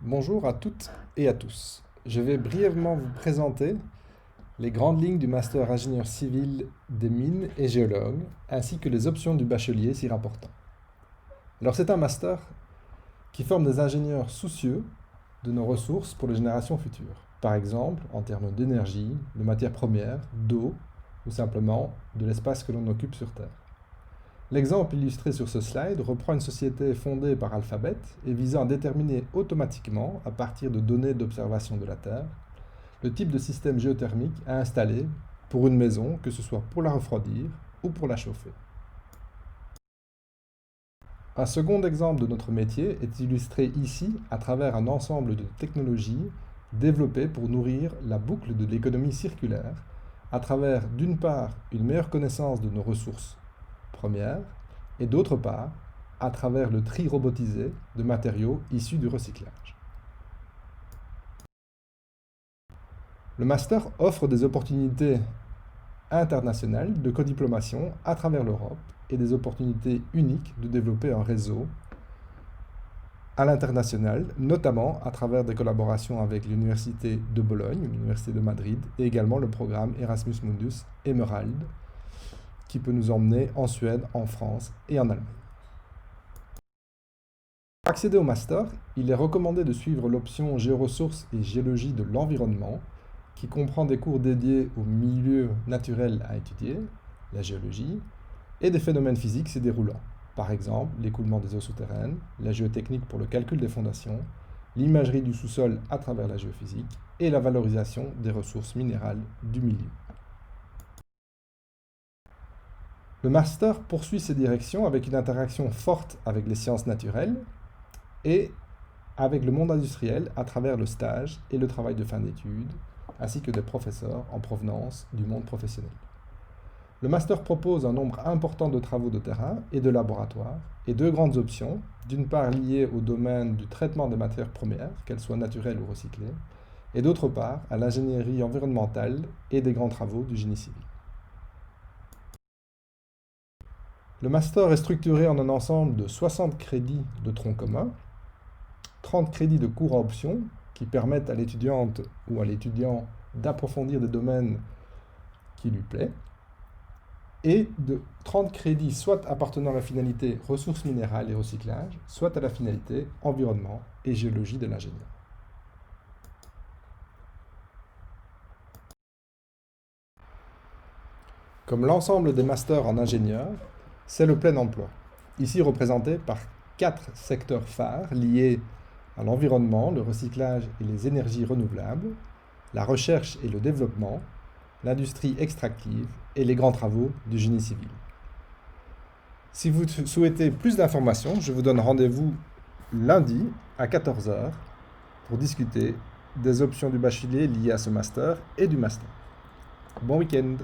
Bonjour à toutes et à tous. Je vais brièvement vous présenter les grandes lignes du master ingénieur civil des mines et géologue, ainsi que les options du bachelier s'y rapportant. Alors c'est un master qui forme des ingénieurs soucieux de nos ressources pour les générations futures. Par exemple, en termes d'énergie, de matières premières, d'eau, ou simplement de l'espace que l'on occupe sur Terre. L'exemple illustré sur ce slide reprend une société fondée par Alphabet et visant à déterminer automatiquement, à partir de données d'observation de la Terre, le type de système géothermique à installer pour une maison, que ce soit pour la refroidir ou pour la chauffer. Un second exemple de notre métier est illustré ici à travers un ensemble de technologies développées pour nourrir la boucle de l'économie circulaire à travers d'une part une meilleure connaissance de nos ressources premières et d'autre part à travers le tri robotisé de matériaux issus du recyclage. Le master offre des opportunités internationales de codiplomation à travers l'Europe et des opportunités uniques de développer un réseau à l'international, notamment à travers des collaborations avec l'Université de Bologne, l'Université de Madrid et également le programme Erasmus Mundus Emerald qui peut nous emmener en Suède, en France et en Allemagne. Pour accéder au master, il est recommandé de suivre l'option Géoressources et Géologie de l'environnement qui comprend des cours dédiés aux milieux naturels à étudier, la géologie, et des phénomènes physiques s'y déroulant. Par exemple, l'écoulement des eaux souterraines, la géotechnique pour le calcul des fondations, l'imagerie du sous-sol à travers la géophysique et la valorisation des ressources minérales du milieu. Le master poursuit ses directions avec une interaction forte avec les sciences naturelles et avec le monde industriel à travers le stage et le travail de fin d'études, ainsi que des professeurs en provenance du monde professionnel. Le master propose un nombre important de travaux de terrain et de laboratoire et deux grandes options, d'une part liées au domaine du traitement des matières premières, qu'elles soient naturelles ou recyclées, et d'autre part à l'ingénierie environnementale et des grands travaux du génie civil. Le master est structuré en un ensemble de 60 crédits de tronc commun, 30 crédits de cours à option qui permettent à l'étudiante ou à l'étudiant d'approfondir des domaines qui lui plaisent, et de 30 crédits soit appartenant à la finalité ressources minérales et recyclage, soit à la finalité environnement et géologie de l'ingénieur. Comme l'ensemble des masters en ingénieur, c'est le plein emploi, ici représenté par 4 secteurs phares liés à l'environnement, le recyclage et les énergies renouvelables, la recherche et le développement, l'industrie extractive et les grands travaux du génie civil. Si vous souhaitez plus d'informations, je vous donne rendez-vous lundi à 14 h pour discuter des options du bachelier liées à ce master et du master. Bon week-end!